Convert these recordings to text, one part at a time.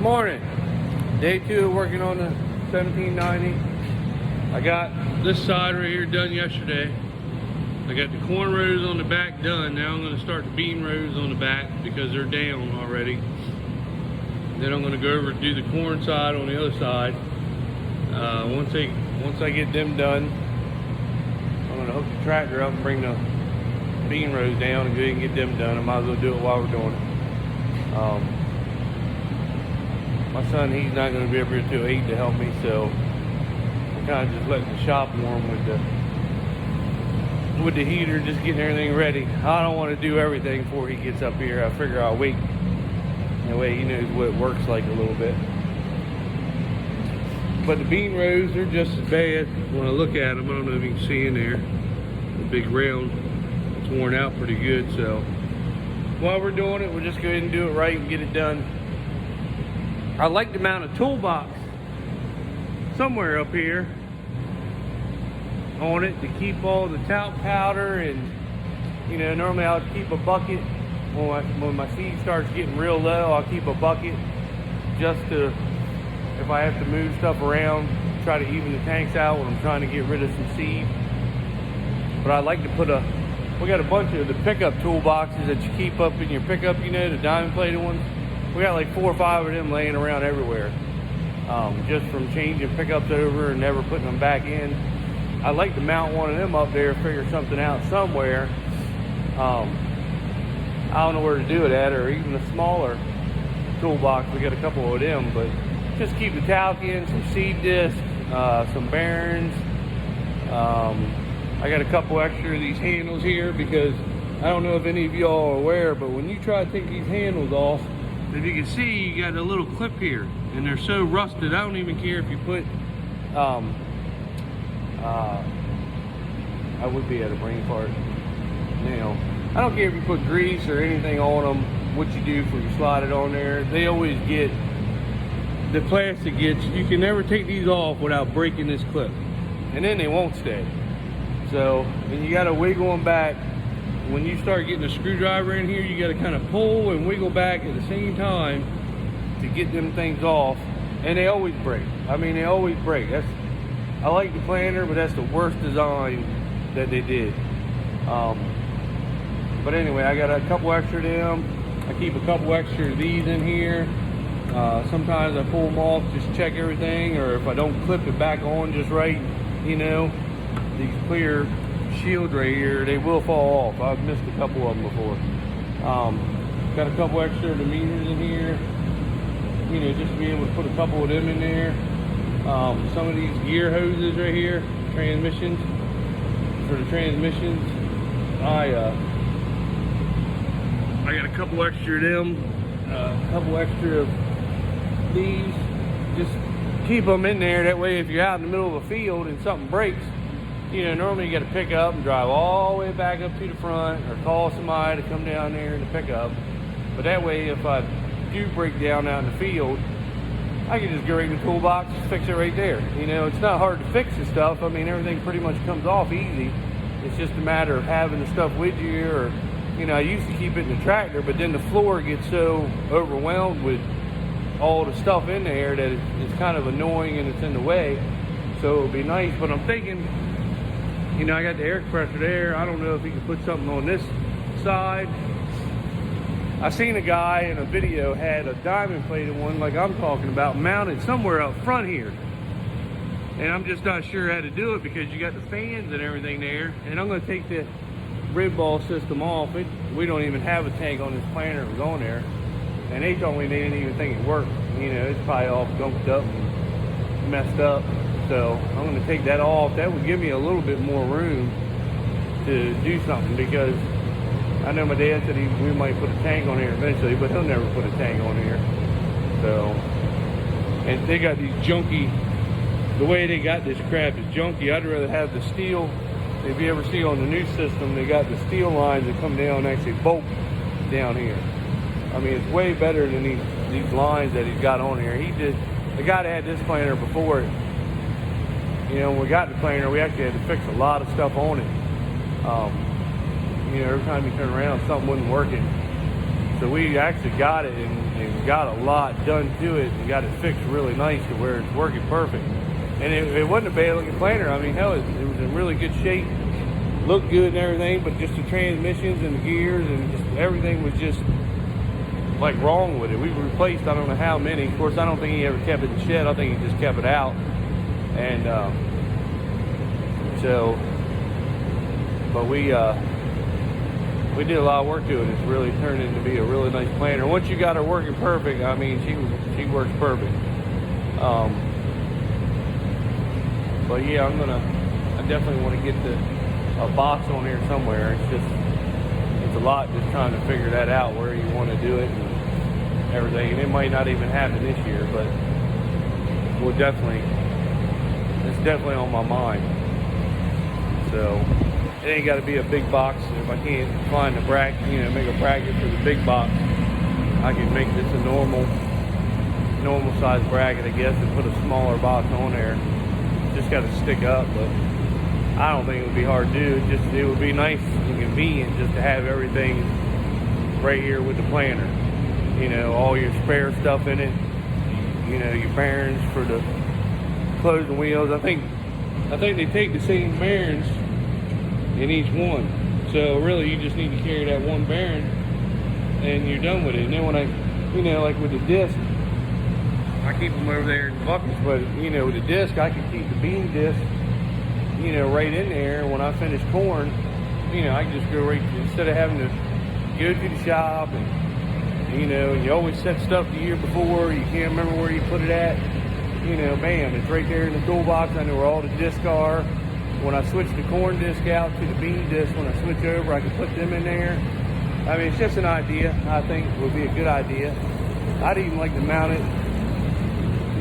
Good morning. Day 2 working on the 1790. I got this side right here done yesterday. I got the corn rows on the back done. Now I'm going to start the bean rows on the back because they're down already. Then I'm going to go over and do the corn side on the other side. Once I get them done, I'm going to hook the tractor up and bring the bean rows down and go ahead and get them done. I might as well do it while we're doing it. My son, he's not going to be up here till 8 to help me, so I'm kind of just letting the shop warm with the heater, just getting everything ready. I don't want to do everything before he gets up here. I figure I'll wait. That way he knows what it works like a little bit. But the bean rows, they're just as bad when I look at them. I don't know if you can see in there. The big round, it's worn out pretty good, so while we're doing it, we'll just go ahead and do it right and get it done. I like to mount a toolbox somewhere up here on it to keep all the talc powder, and you know, normally I'll keep a bucket when my seed starts getting real low. I'll keep a bucket just to, if I have to move stuff around, try to even the tanks out when I'm trying to get rid of some seed. But I like to put we got a bunch of the pickup toolboxes that you keep up in your pickup, you know, the diamond plated ones. We got like 4 or 5 of them laying around everywhere, just from changing pickups over and never putting them back in. I like to mount one of them up there, figure something out somewhere. I don't know where to do it at, or even a smaller toolbox. We got a couple of them, but just keep the talc in, some seed discs, some bearings. I got a couple extra of these handles here because I don't know if any of y'all are aware, but when you try to take these handles off, if you can see, you got a little clip here, and they're so rusted. I don't even care if you put, I would be at a brain fart now. I don't care if you put grease or anything on them, what you do before you slide it on there. They always get, the plastic gets, you can never take these off without breaking this clip, and then they won't stay. So, and you gotta wiggle them back. When you start getting a screwdriver in here, you got to kind of pull and wiggle back at the same time to get them things off, and they always break. I mean, they always break. I like the planter, but that's the worst design that they did. But anyway, I got a couple extra of them. I keep a couple extra of these in here. Sometimes I pull them off, just check everything, or if I don't clip it back on just right, you know, these clear shield right here, they will fall off. I've missed a couple of them before. Got a couple extra of the meters in here, you know, just to be able to put a couple of them in there. Some of these gear hoses right here, transmissions, for the transmissions. I got a couple extra of them, a couple extra of these. Just keep them in there, that way if you're out in the middle of a field and something breaks, you know, normally you got to pick up and drive all the way back up to the front, or call somebody to come down there and pick up. But that way, if I do break down out in the field, I can just go right in the toolbox, fix it right there. You know, it's not hard to fix this stuff. I mean, everything pretty much comes off easy. It's just a matter of having the stuff with you, or, you know, I used to keep it in the tractor, but then the floor gets so overwhelmed with all the stuff in there that it's kind of annoying and it's in the way. So it would be nice, but I'm thinking, you know, I got the air compressor there. I don't know if he could put something on this side. I seen a guy in a video had a diamond plated one like I'm talking about mounted somewhere up front here. And I'm just not sure how to do it because you got the fans and everything there. And I'm going to take the rib ball system off. We don't even have a tank on this planter that was on there. And they told me they didn't even think it worked. You know, it's probably all gunked up and messed up. So I'm going to take that off. That would give me a little bit more room to do something, because I know my dad said we might put a tank on here eventually, but he'll never put a tank on here. So, and they got these junky, the way they got this crap is junky. I'd rather have the steel. If you ever see on the new system, they got the steel lines that come down, actually bolt down here. I mean, it's way better than these lines that he's got on here. The guy that had this planter before it, you know, when we got the planer, we actually had to fix a lot of stuff on it. You know, every time you turn around, something wasn't working. So we actually got it and got a lot done to it and got it fixed really nice to where it's working perfect. And it wasn't a bad looking planter. I mean, hell, it was in really good shape, looked good and everything, but just the transmissions and the gears and just everything was just like wrong with it. We replaced I don't know how many. Of course, I don't think he ever kept it in the shed. I think he just kept it out. And but we did a lot of work to it. It's really turned into be a really nice planter. Once you got her working perfect, I mean, she works perfect. But yeah, I definitely want to get a box on here somewhere. It's a lot just trying to figure that out where you want to do it and everything. And it might not even happen this year, but it's definitely on my mind. So it ain't got to be a big box. If I can't find a bracket, make a bracket for the big box, I can make this a normal size bracket, I guess, and put a smaller box on there. Just got to stick up, but I don't think it would be hard to do. It would be nice and convenient just to have everything right here with the planter. All your spare stuff in it. Your bearings for the closing wheels. I think they take the same bearings in each one. So really, you just need to carry that one bearing, and you're done with it. And then when like with the disc, I keep them over there in buckets, but with the disc, I can keep the bean disc, right in there. When I finish corn, I can just go right instead of having to go to the shop and you always set stuff the year before, you can't remember where you put it at. Bam, it's right there in the toolbox. I know where all the discs are. When I switch the corn disc out to the bean disc, when I switch over, I can put them in there. I mean, it's just an idea. I think it would be a good idea. I'd even like to mount it.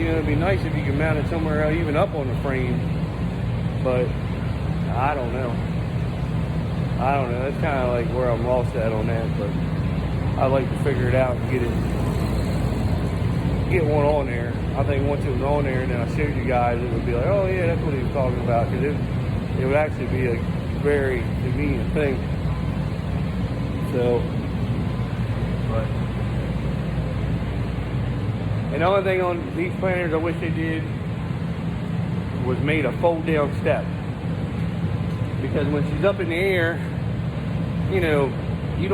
It'd be nice if you could mount it somewhere else, even up on the frame. But I don't know. That's kind of like where I'm lost at on that. But I'd like to figure it out and get one on there. I think once it was on there and then I showed you guys, it would be like, oh yeah, that's what he was talking about. Because it would actually be a very convenient thing. So, but. And the only thing on these planters I wish they did was made a fold down step. Because when she's up in the air, you don't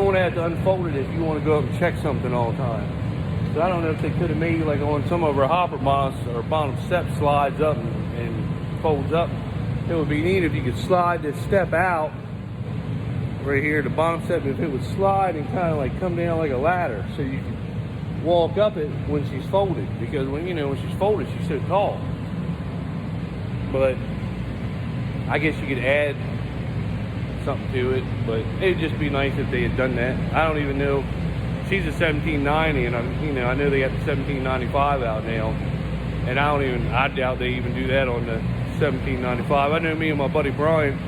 want to have to unfold it if you want to go up and check something all the time. So I don't know if they could have made like on some of our hopper mounts or bottom step slides up and folds up. It would be neat if you could slide this step out right here, the bottom step, if it would slide and kind of like come down like a ladder so you can walk up it when she's folded, because when she's folded she's so tall. But I guess you could add something to it, but it'd just be nice if they had done that. I don't even know. She's a 1790, and I know they got the 1795 out now, and I doubt they even do that on the 1795. I know me and my buddy Brian,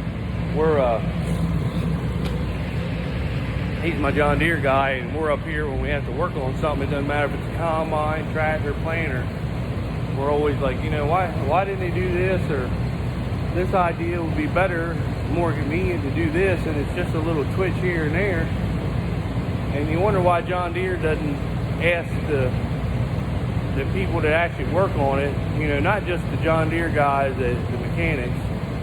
he's my John Deere guy, and we're up here when we have to work on something. It doesn't matter if it's a combine, tractor, planter. We're always like, why didn't they do this? Or this idea would be better, more convenient to do this, and it's just a little twitch here and there. And you wonder why John Deere doesn't ask the people that actually work on it, not just the John Deere guys, the mechanics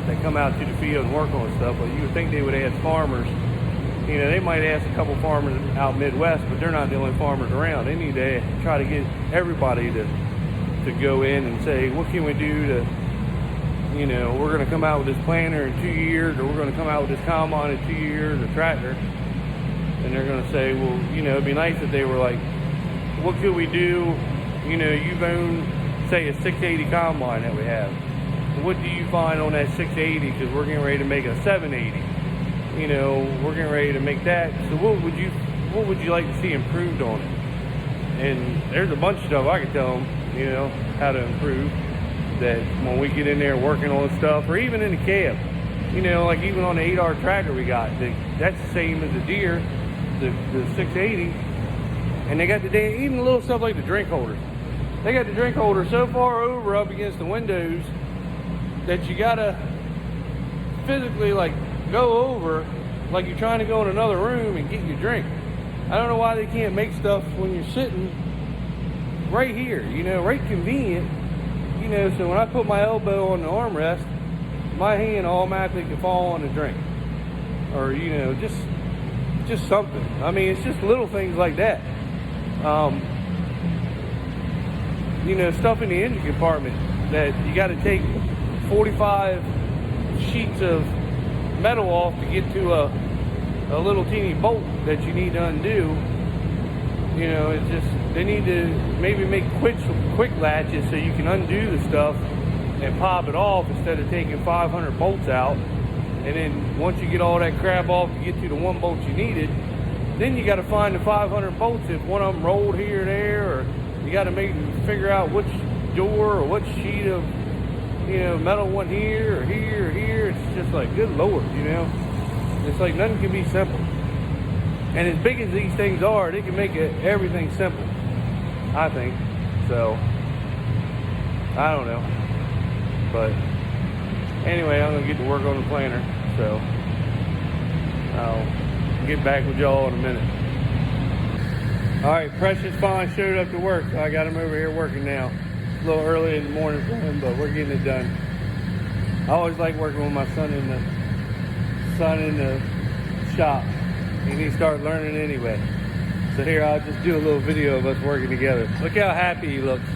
that come out to the field and work on stuff, but you would think they would ask farmers. They might ask a couple farmers out Midwest, but they're not the only farmers around. They need to try to get everybody to go in and say, what can we do to, we're going to come out with this planter in 2 years, or we're going to come out with this combine in 2 years, a tractor. And they're going to say, well, it'd be nice if they were like, what could we do? You've owned, say, a 680 combine that we have. What do you find on that 680? Because we're getting ready to make a 780. We're getting ready to make that. So what would you like to see improved on it? And there's a bunch of stuff I can tell them, how to improve. That when we get in there working on stuff, or even in the cab, like even on the 8R tractor we got, that's the same as the Deere, the 680. And they got even little stuff like the drink holders. They got the drink holder so far over up against the windows that you gotta physically like go over like you're trying to go in another room and get your drink. I don't know why they can't make stuff when you're sitting right here, you know, right convenient, you know, so when I put my elbow on the armrest, my hand automatically can fall on the drink. Or, you know, just something. I mean, it's just little things like that. You know, stuff in the engine compartment that you got to take 45 sheets of metal off to get to a little teeny bolt that you need to undo. You know, it's just, they need to maybe make quick latches so you can undo the stuff and pop it off instead of taking 500 bolts out. And then once you get all that crap off to get to the one bolt you needed, then you got to find the 500 bolts if one of them rolled here or there, or you got to figure out which door or what sheet of, you know, metal went here or here or here. It's just like, good Lord, you know. It's like nothing can be simple. And as big as these things are, they can make everything simple, I think. So, I don't know. But anyway, I'm going to get to work on the planner. So, I'll get back with y'all in a minute. Alright, Precious finally showed up to work. So I got him over here working now. It's a little early in the morning for him, but we're getting it done. I always like working with my son in the shop. And he started learning anyway. So here, I'll just do a little video of us working together. Look how happy he looks.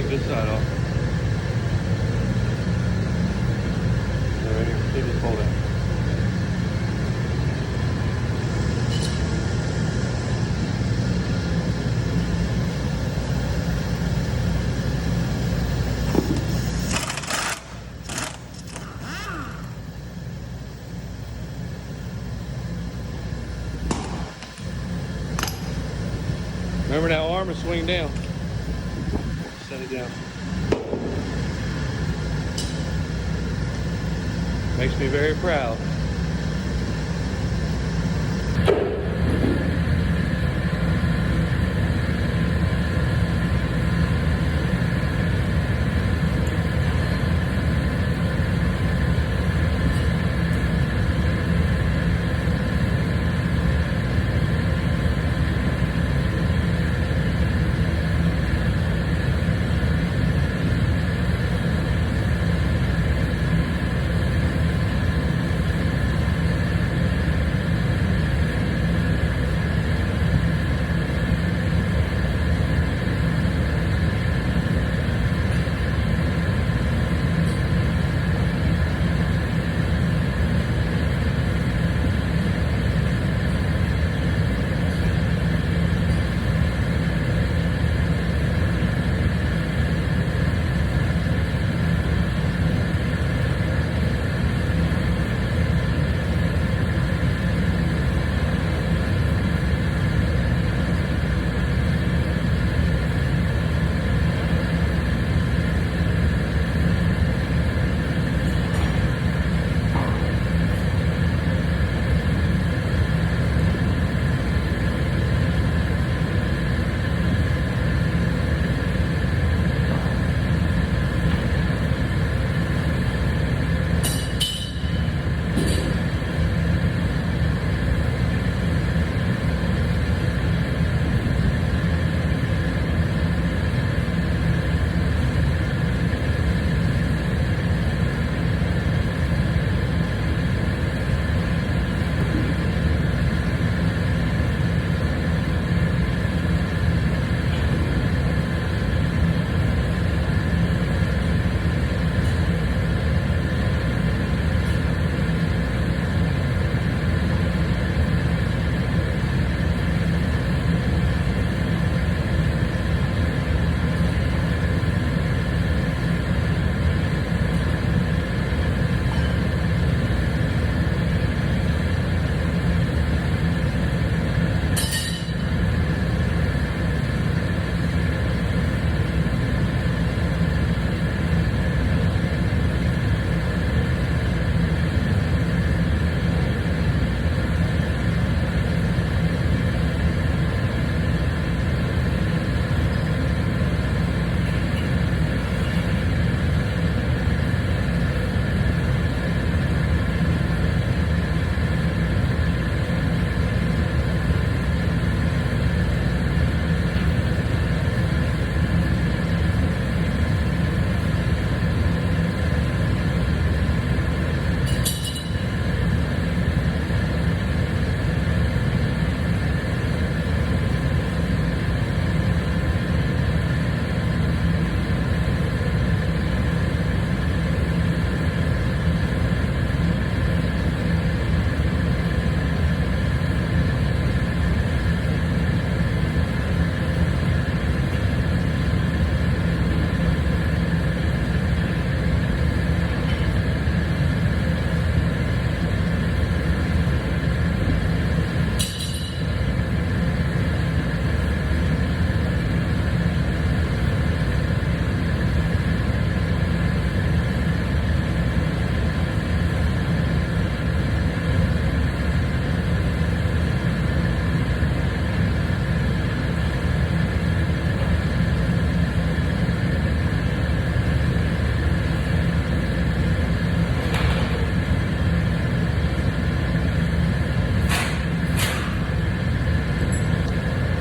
take this side off. Right here, take this fold out. Remember that arm and swing down. Set it down. Makes me very proud.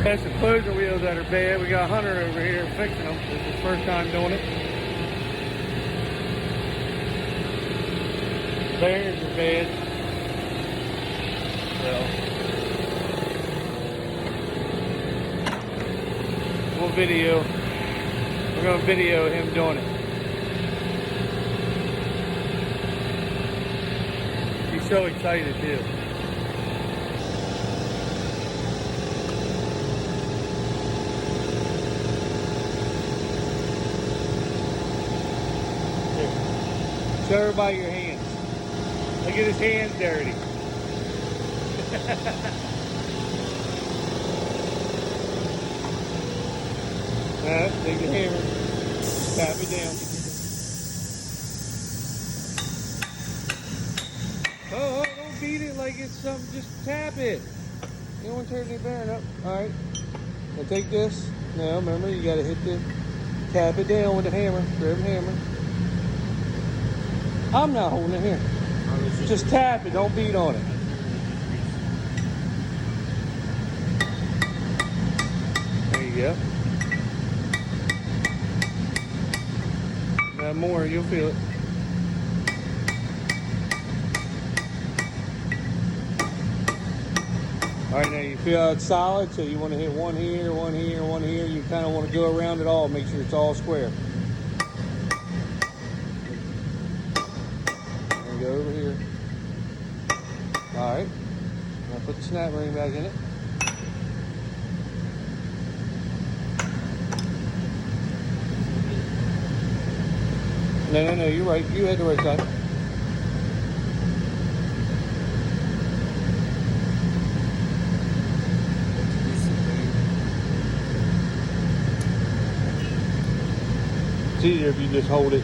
That's the closure wheels that are bad. We got Hunter over here fixing them. This is his first time doing it. Bearings are bad. So, we'll video. We're gonna video him doing it. He's so excited too. Here. Show everybody your hands. Look at his hands dirty. Take the hammer, tap it down. Oh, don't beat it like it's something, just tap it. You don't want to turn the bearing up. Alright. Now take this. Now remember, you gotta hit the, tap it down with the hammer. Grab the hammer. I'm not holding it here. Just tap it, don't beat on it. There you go. Now more, you'll feel it. All right, now you feel how it's solid, so you want to hit one here, one here, one here. You kind of want to go around it all, make sure it's all square. There you go, over here. All right, now put the snap ring back in it. No, you're right. You had the right side. It's easier if you just hold it,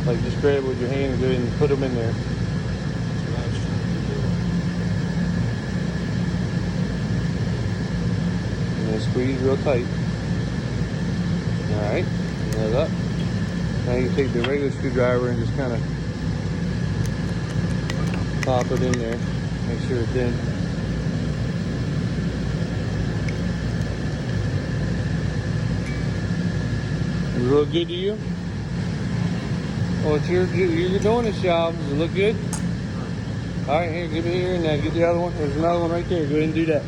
like just grab it with your hand and go ahead and put them in there. And then squeeze real tight. All right, nail up. Now you take the regular screwdriver and just kind of pop it in there. Make sure it's in. Does it look good to you? Oh, it's you're doing this job. Does it look good? All right, here, give it here, and now get the other one. There's another one right there. Go ahead and do that.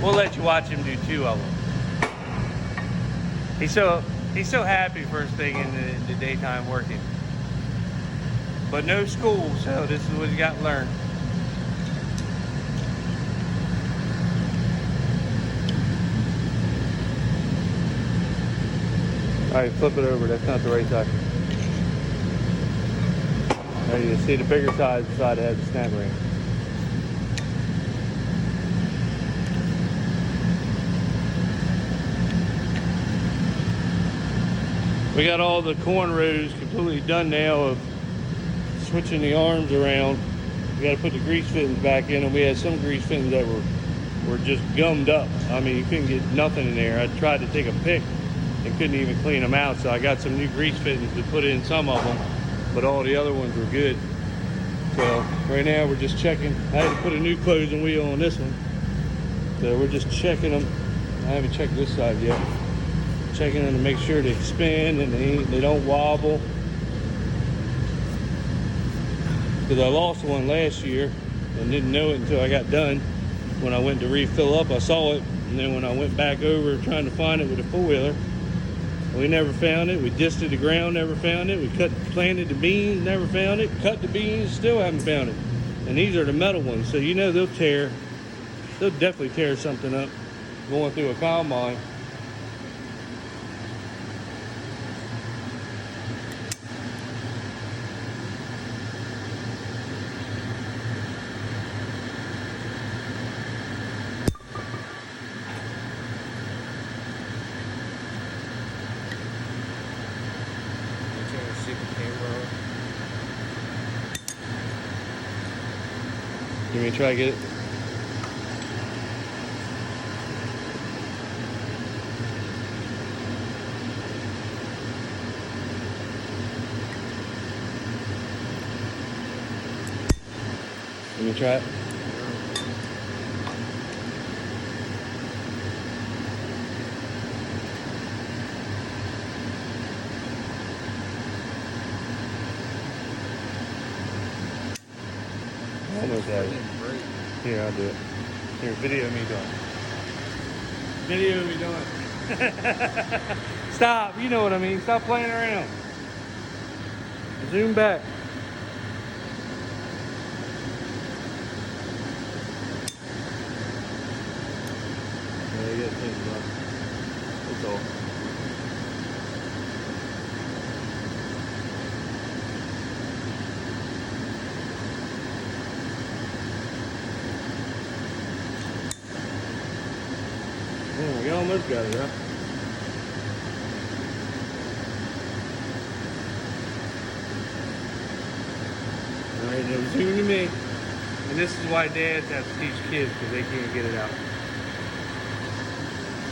We'll let you watch him do two of them. He's so happy first thing in the daytime working. But no school, so this is what you got to learn. All right, flip it over. That's not the right side. There you see the bigger side is the side that has the snap ring. We got all the cornrows completely done now of switching the arms around. We got to put the grease fittings back in, and we had some grease fittings that were just gummed up. I mean, you couldn't get nothing in there. I tried to take a pick and couldn't even clean them out, so I got some new grease fittings to put in some of them, but all the other ones were good. So right now we're just checking. I had to put a new closing wheel on this one, so we're just checking them. I haven't checked this side yet. Checking them to make sure they spin and they don't wobble. Because I lost one last year and didn't know it until I got done. When I went to refill up, I saw it, and then when I went back over trying to find it with a four-wheeler, we never found it. We disted the ground, never found it. We planted the beans, never found it. Cut the beans, still haven't found it. And these are the metal ones, so you know they'll definitely tear something up going through a combine. You want me to try to get it? Let me try it. Almost had it. Here, I'll do it. Here, video me doing it. Video of me doing. Stop, you know what I mean. Stop playing around. Zoom back. Yeah, you gotta change it up. That's all. Oh, we almost got it, huh? Alright, now zoom to me. And this is why dads have to teach kids, because they can't get it out.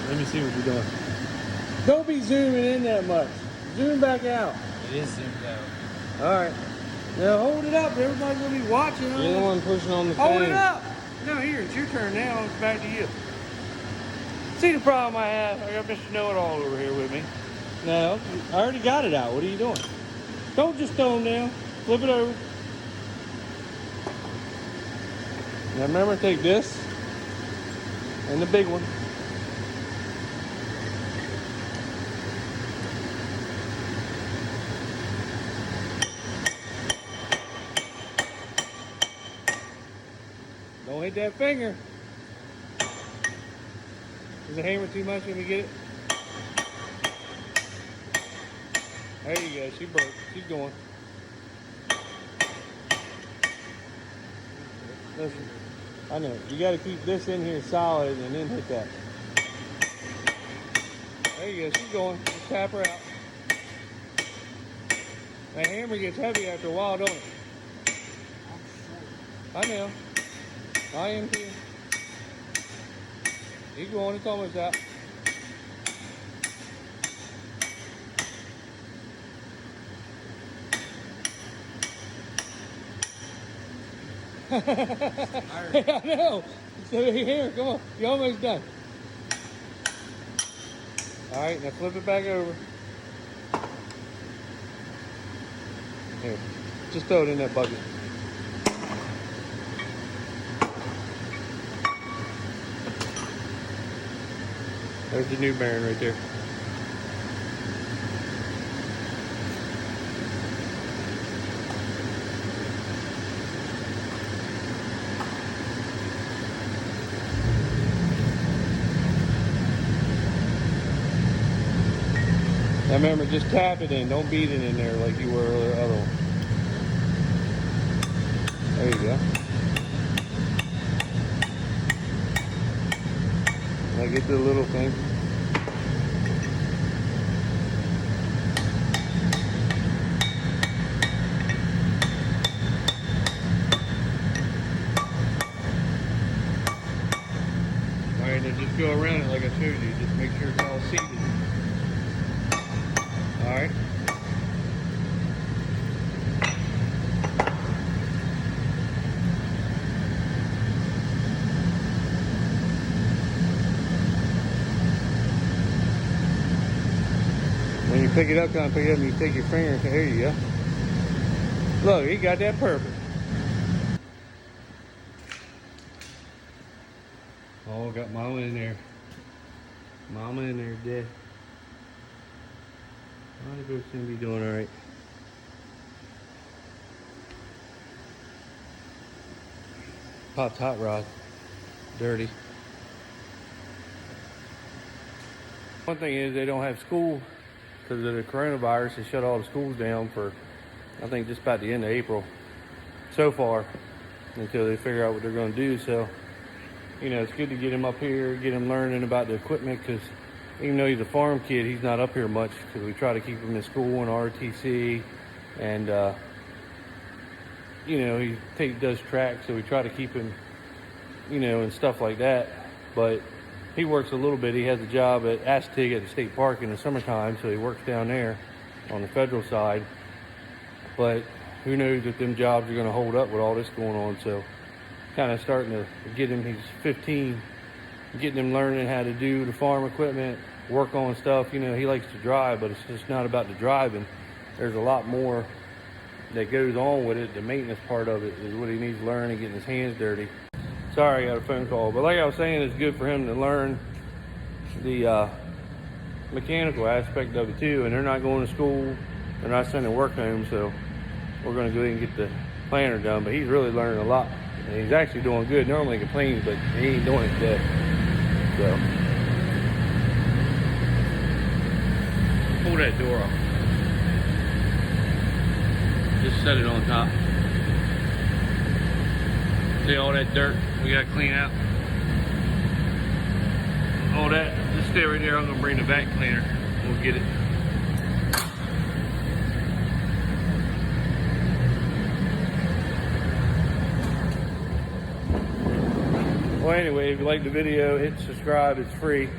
Let me see what you're doing. Don't be zooming in that much. Zoom back out. It is zoomed out. Alright. Now hold it up. Everybody's going to be watching. You're the one pushing on the Hold thing. it up. No, here, it's your turn now. It's back to you. See the problem I have? I got Mr. Know-It-All over here with me. No, I already got it out. What are you doing? Don't just throw them down. Flip it over. Now remember, take this and the big one. Don't hit that finger. Is the hammer too much when we get it? There you go. She broke. She's going. Listen, I know. You got to keep this in here solid and then hit that. There you go. She's going. Just tap her out. That hammer gets heavy after a while, don't it? I know. I am too. Keep going. It's almost out. I know. So here, come on. You're almost done. All right, now flip it back over. Here, just throw it in that bucket. There's the new bearing right there. Now remember, just tap it in. Don't beat it in there like you were the other one. There you go. Now get the little thing. Alright, now just go around it like I showed you. Just make sure it's all seated. Alright. When you pick it up, kind of pick it up, and you take your finger, there you go. Look, he got that perfect. Oh, got mama in there. Mama in there, dead. I think we'll be doing all right. Pop's hot rod, dirty. One thing is they don't have school because of the coronavirus. They shut all the schools down for, I think, just about the end of April so far, until they figure out what they're going to do. So, you know, it's good to get him up here, get him learning about the equipment, because even though he's a farm kid, he's not up here much because we try to keep him in school and RTC, and you know, he does track, so we try to keep him, you know, and stuff like that. But he works a little bit. He has a job at Astig at the state park in the summertime, so he works down there on the federal side. But who knows if them jobs are going to hold up with all this going on. So kind of starting to get him, he's 15, getting him learning how to do the farm equipment, work on stuff. You know, he likes to drive, but it's just not about the driving. There's a lot more that goes on with it. The maintenance part of it is what he needs to learn, and getting his hands dirty. Sorry, I got a phone call. But like I was saying, it's good for him to learn the mechanical aspect of it too, and they're not going to school, they're not sending work home, so we're going to go ahead and get the planter done. But he's really learning a lot, and he's actually doing good. Normally he complains, but he ain't doing it today. So pull that door off, just set it on top. See all that dirt we got to clean out? All that, just stay right there. I'm gonna bring the vac cleaner. We'll get it. Well, anyway, if you like the video, hit subscribe. It's free.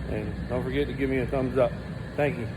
And don't forget to give me a thumbs up. Thank you.